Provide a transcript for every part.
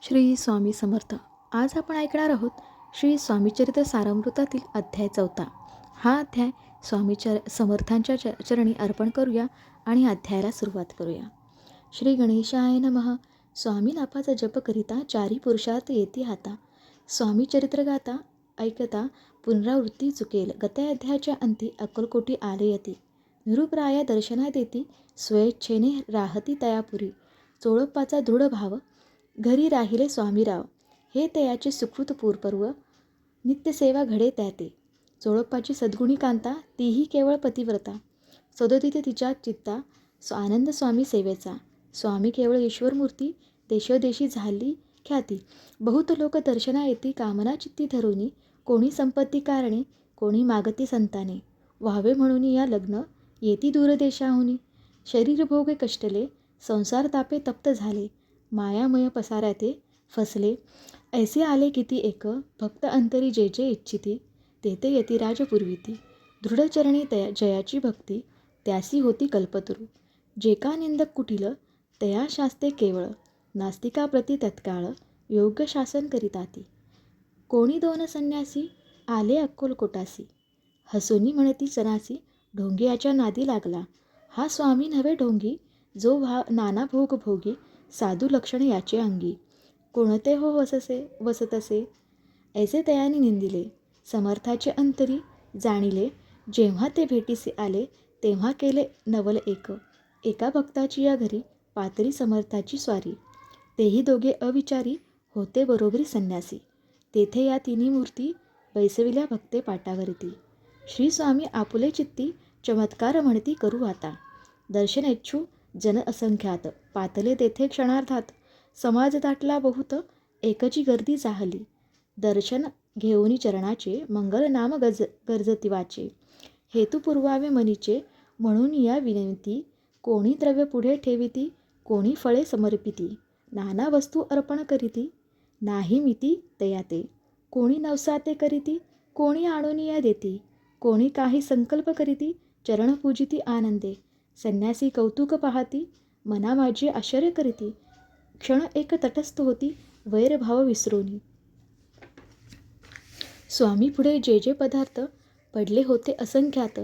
श्री स्वामी समर्थ. आज आपण ऐकणार आहोत श्री स्वामीचरित्र सारामृतातील अध्याय 4. हा अध्याय समर्थांच्या चरणी अर्पण करूया आणि अध्यायाला सुरुवात करूया. श्री गणेशाय नमः. स्वामी नापाचा जप करिता चारी पुरुषार्थ येती हाता. स्वामी चरित्र गाता ऐकता पुनरावृत्ती चुकेल. गत्या अध्यायाच्या अंती अक्कलकोटी आले यती. निरुपराया दर्शना देती स्वेच्छेने राहती तयापुरी. चोळप्पाचा दृढ भाव घरी राहिले स्वामीराव. हे तयाचे सुकृत पूर्पर्व नित्यसेवा घडे त्याते. चोळप्पाची सद्गुणी कांता तीही केवळ पतिव्रता. सदोदित तिच्या चित्ता आनंद स्वामी सेवेचा. स्वामी केवळ ईश्वरमूर्ती देशोदेशी झाली ख्याती. बहुत लोक दर्शना येती कामना चित्ती धरुनी. कोणी संपत्ती कारणे कोणी मागती संताने. व्हावे म्हणून या लग्न येती दूरदेशाहुनी. शरीर भोगे कष्टले संसार तापे तप्त झाले. मायामय पसाऱ्याते फसले ऐसे आले किती एक. भक्त अंतरी जे जे इच्छिती तेथे येती राजपुरविती. दृढचरणी जयाची भक्ती त्यासी होती कल्पतरू. जे का निंदक कुटिल तया शास्ते केवळ. नास्तिकाप्रती तत्काळ योग्य शासन करिताती. कोणी दोन संन्यासी आले अक्कलकोटासी. हसुनी म्हणती सनासी ढोंगियाच्या नादी लागला. हा स्वामी नव्हे ढोंगी जो नाना भोग भोगी. साधू लक्षण याचे अंगी कोणते हो वसतसे. ऐसे तयाने निंदिले समर्थाचे अंतरी जाणिले. जेव्हा ते भेटीसे आले तेव्हा केले नवल एक. एका भक्ताची या घरी पातळी समर्थाची स्वारी. तेही दोघे अविचारी होते बरोबरी संन्यासी. तेथे या तिन्ही मूर्ती बैसविल्या भक्ते पाटावरती. श्री स्वामी आपुले चित्ती चमत्कार म्हणती करू आता. दर्शन इच्छू जन असंख्यात पातले तेथे क्षणार्धात. समाज दाटला बहुत एकची गर्दी जाहली. दर्शन घेऊनी चरणाचे मंगल नाम गर्जती वाचे. हेतू पुरवावे मनीचे म्हणून या विनंती. कोणी द्रव्य पुढे ठेविती कोणी फळे समर्पिती. नाना वस्तू अर्पण करीती नाही मिती तयाते. कोणी नवसाते करीती कोणी आणून या देती. कोणी काही संकल्प करीती चरण पूजिती आनंदे. संन्यासी कौतुक पाहती मना माझी आश्चर्य करीती. क्षण एक तटस्थ होती वैरभाव विसरोनी. स्वामी पुढे जे जे पदार्थ पडले होते असंख्यात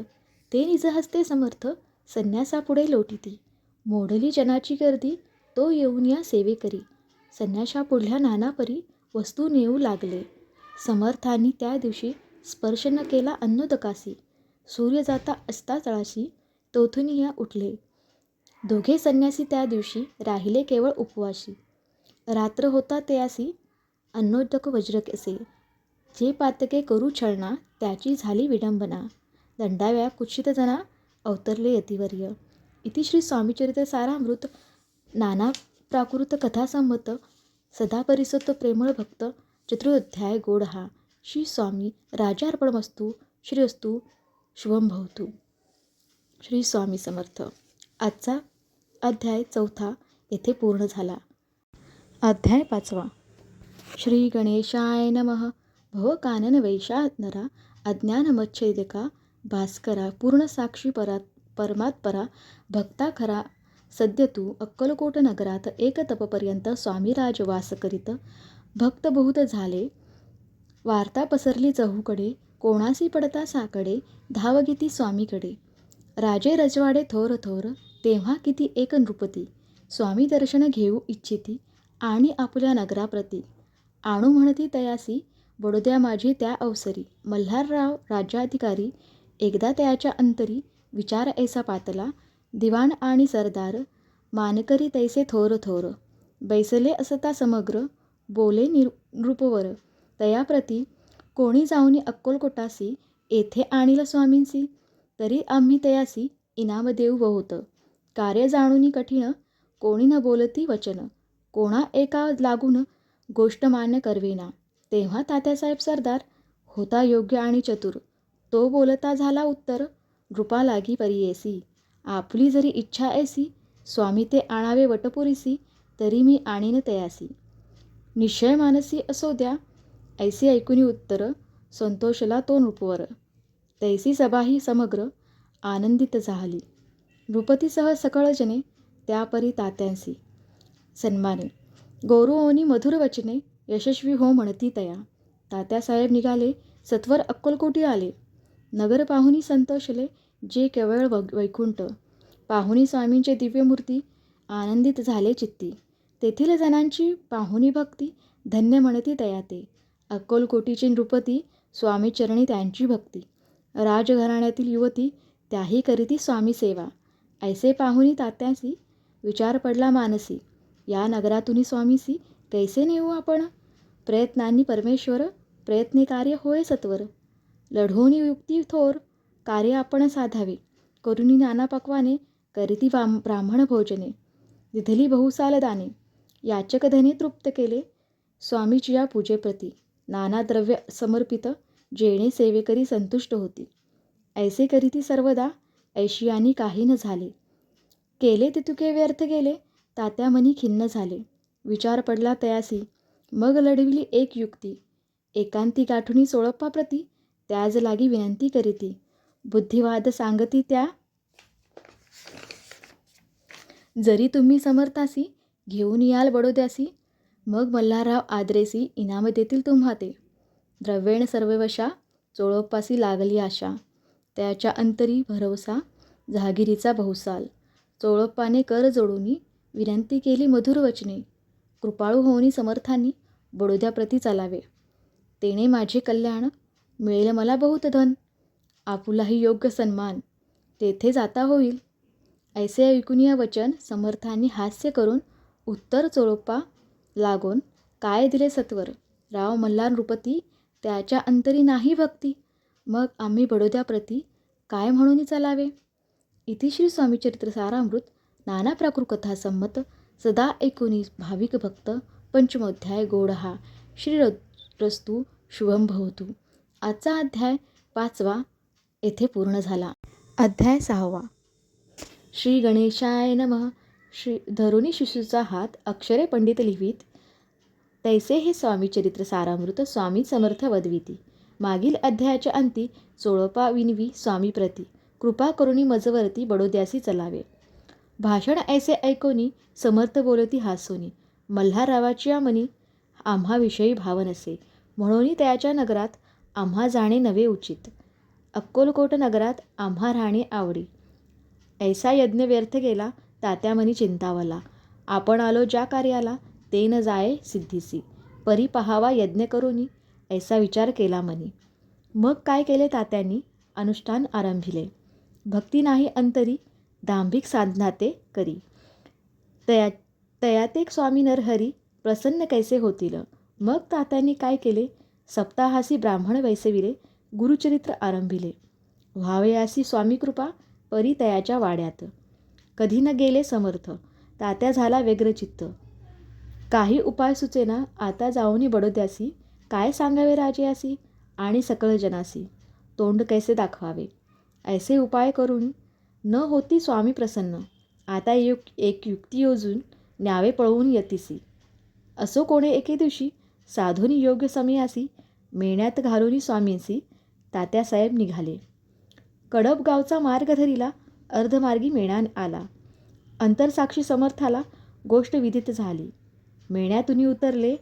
ते निजहस्ते समर्थ संन्यासापुढे लोटिती. मोडली जनाची गर्दी तो येऊन या सेवे करी. संन्यासा पुढल्या नाना परी वस्तू नेऊ लागले. समर्थांनी त्या दिवशी स्पर्श न केला अन्नोदकासी. सूर्य जाता असता तळाशी तोथून या उठले. दोघे संन्यासी त्या दिवशी राहिले केवळ उपवाशी. रात्र होता तयासी अन्नोदक वज्रकसे. जे पातके करू छळना त्याची झाली विडंबना. दंडाव्या कुत्सित जना अवतरले यतिवर्य. इति श्री स्वामीचरित्र सारामृत नाना प्राकृत कथासंमत सदा परिसत प्रेमळ भक्त चतुर्ध्याय गोड हा. श्री स्वामी राजार्पणमस्तु. श्रीअस्तु शुभम भवतु. श्री स्वामी समर्थ. आजचा अध्याय 4 येथे पूर्ण झाला. अध्याय 5. श्री गणेशाय नमः. भव कानन वैशा नरा अज्ञानमच्छेदका भास्करा पूर्ण साक्षी परमात्परा भक्ता खरा. सद्य तू अक्कलकोट नगरात एक तपपर्यंत स्वामीराज वास करीत. भक्त बहुत झाले वार्ता पसरली चहूकडे. कोणासी पडता साकडे धावगीती स्वामीकडे. राजे रजवाडे थोर थोर तेव्हा किती एक नृपती. स्वामी दर्शन घेऊ इच्छिती आणि आपुल्या नगराप्रती. आणू म्हणती तयासी बडोद्या माझी त्या अवसरी. मल्हारराव राज्याधिकारी एकदा त्याच्या अंतरी विचार ऐसा पातला. दिवाण आणि सरदार मानकरी तैसे थोर थोर. बैसले असता समग्र बोले नृपवर. तयाप्रती कोणी जाऊनी अक्कलकोटासी. येथे आणील स्वामींसी तरी आम्ही तयासी इनाम देऊ बहुत. कार्य जाणूनी कठीण कोणी न बोलती वचन. कोणा एका लागून गोष्ट मान्य करवेना. तेव्हा तात्यासाहेब सरदार होता योग्य आणि चतुर. तो बोलता झाला उत्तर नृपा लागी परियेसी. आपली जरी इच्छा ऐसी स्वामी ते आणावे वटपुरीसी. तरी मी आणीन तयासी. निश्चय मानसी असो द्या ऐसी ऐकुनी उत्तर. संतोषला तो नृपवर. तैसी सभाही समग्र आनंदित झाली. नृपतीसह सकळ जने त्यापरी तात्यांसी सन्माने. गौरवोनी मधुर वचने यशस्वी हो म्हणती तया. तात्यासाहेब निघाले सत्वर अक्कलकोटी आले. नगर पाहुणी संतोषले जे केवळ वैकुंठ. पाहुणी स्वामींचे दिव्यमूर्ती आनंदित झाले चित्ती. तेथील जणांची पाहुणी भक्ती धन्य म्हणती तया ते. अक्कलकोटीची नृपती स्वामी चरणी त्यांची भक्ती. राजघराण्यातील युवती त्याही करीती स्वामी सेवा. ऐसे पाहुणी तात्यासी विचार पडला मानसी. या नगरातून स्वामीसी कैसे नेऊ आपण. प्रयत्नांनी परमेश्वर प्रयत्ने कार्य होय सत्वर. लढवून युक्ती थोर कार्य आपण साधावे. करुणी नाना पक्वाने करीती ब्राह्मण भोजने. दिधली बहुसाल दाने याचक धने तृप्त केले. स्वामीचिया पूजेप्रती नाना द्रव्य समर्पित जेणे सेवेकरी संतुष्ट होती. ऐसे करीती सर्वदा ऐशियानी काही न झाले. केले तितुके व्यर्थ गेले तात्या मनी खिन्न झाले. विचार पडला तयासी मग लढविली एक युक्ती. एकांती गाठुनी सोळप्पाप्रती त्याज लागी विनंती करीती. बुद्धिवाद सांगती त्या जरी तुम्ही समर्थासी घेऊन याल बडोद्यासी. मग मल्हारराव आदरेसी इनाम देतील तुम्हा ते. द्रव्येण सर्ववशा चोळप्पासी लागली आशा. त्याच्या अंतरी भरवसा जहागिरीचा बहुसाल. चोळप्पाने कर जोडूनी विनंती केली मधुर वचने. कृपाळू होऊनी समर्थांनी बडोद्याप्रती चालावे. तेणे माझे कल्याण मिळेल मला बहुत धन. आपुलाही योग्य सन्मान तेथे जाता होईल. ऐसे ऐकून या वचन समर्थांनी हास्य करून उत्तर चोळप्पा लागून काय दिले सत्वर. राव मल्हार नृपती त्याच्या अंतरी नाही भक्ती. मग आम्ही बडोद्याप्रती काय म्हणून चालावे. इति श्री स्वामीचरित्र सारामृत नाना प्राकृतकथा संमत सदा ऐकुनी भाविक भक्त पंचमोध्याय गोडहा श्रीरस्तु शुभम भवतु. आजचा अध्याय 5वा येथे पूर्ण झाला. अध्याय 6वा. श्री गणेशाय नमः. श्री धरुणी शिशूचा हात अक्षरे पंडित लिहित तैसे हे स्वामीचरित्र सारामृत स्वामी समर्थ वदविती. मागील अध्यायाच्या अंती चोळप्पा विनवी स्वामीप्रती कृपा करुणी मजवरती बडोद्यासी चलावे. भाषण ऐसे ऐकोनी समर्थ बोलती हासोनी. मल्हाररावाच्या मनी आम्हाविषयी भाव नसे म्हणून त्याच्या नगरात आम्हा जाणे नवे उचित. अक्कलकोट नगरात आम्हा राहणे आवडी. ऐसा यज्ञ व्यर्थ गेला तात्यामनी चिंतावला. आपण आलो ज्या कार्याला ते न जाये सिद्धीसी. परी पहावा यज्ञ करुनी ऐसा विचार केला मनी. मग काय केले तात्यांनी अनुष्ठान आरंभिले. भक्ती नाही अंतरी दांभिक साधना ते करी. तयातेक स्वामी नरहरी प्रसन्न कैसे होतील. मग तात्यांनी काय केले सप्ताहासी ब्राह्मण वैसविले गुरुचरित्र आरंभिले. व्हावयासी स्वामी कृपा परी तयाच्या वाड्यात. कधी न गेले समर्थ तात्या झाला व्यग्रचित्त. काही उपाय सुचेना आता जाऊनी बडोद्यासी. काय सांगावे राजयासी आणि सकळ जनासी. तोंड कैसे दाखवावे. ऐसे उपाय करून न होती स्वामी प्रसन्न. आता एक युक्ती योजून न्यावे पळवून यतीसी. असो कोणे एके दिवशी साधूनी योग्य समयासी मेण्यात घालूनी स्वामींसी तात्यासाहेब निघाले. कडब गावचा मार्ग धरिला अर्धमार्गी मेणा आला. अंतरसाक्षी समर्थाला गोष्ट विदित झाली. मेण्यातून उतरले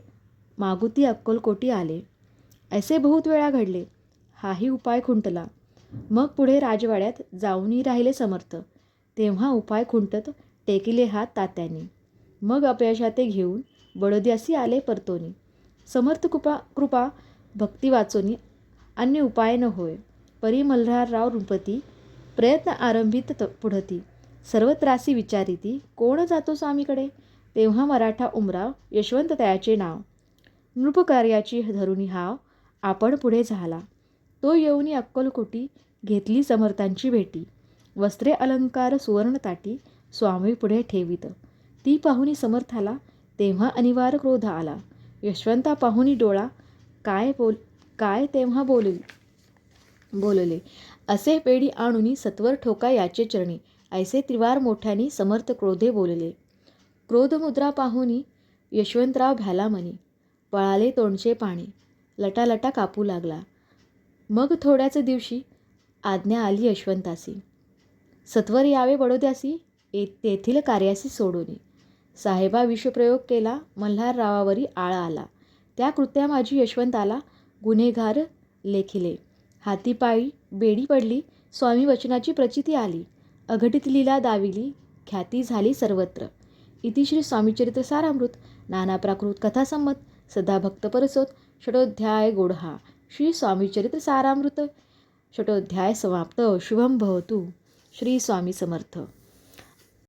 मागुती अक्कलकोटी आले. ऐसे बहुत वेळा घडले. हाही उपाय खुंटला. मग पुढे राजवाड्यात जाऊनही राहिले समर्थ. तेव्हा उपाय खुंटत टेकिले हात तात्यांनी. मग अपयशाते घेऊन बडोद्यासी आले परतोनी. समर्थ कृपा भक्ती वाचोनी अन्य उपाय न होय. परी मल्हारराव नृपती प्रयत्न आरंभित पुढती. सर्व त्रासी विचारिती कोण जातो स्वामीकडे. तेव्हा मराठा उमराव यशवंत त्याचे नाव. नृपकार्याची धरुणी हाव आपण पुढे झाला. तो येऊनी अक्कलकोटी घेतली समर्थांची भेटी. वस्त्रे अलंकार सुवर्ण ताटी स्वामी पुढे ठेवीत. ती पाहुणी समर्थाला तेव्हा अनिवार्य क्रोध आला. यशवंता पाहुणी डोळा काय तेव्हा बोलले. असे पेढी आणूनी सत्वर ठोका याचे चरणी. ऐसे त्रिवार मोठ्यानी समर्थ क्रोधे बोलले. क्रोधमुद्रा पाहुनी यशवंतराव भ्याला मनी. पळाले तोंडचे पाणी. लटालटा कापू लागला. मग थोड्याच दिवशी आज्ञा आली यशवंतासी. सत्वर यावे बडोद्यासी तेथील कार्यासी सोडूनी. साहेबा विषप्रयोग केला, मल्हाररावावरी आळा आला. त्या कृत्या माझी यशवंताला गुन्हेगार लेखिले. हातीपायी बेडी पडली, स्वामी वचनाची प्रचिती आली. अघटित लीला दाविली, ख्याती झाली सर्वत्र. इति श्री स्वामीचरित्र सारामृत नाना प्राकृत कथासंमत सदा भक्त परसोत षटोध्याय गोडहा. श्री स्वामीचरित्र सारामृत षटोध्याय समाप्त. शुभम भवतु. श्री स्वामी समर्थ.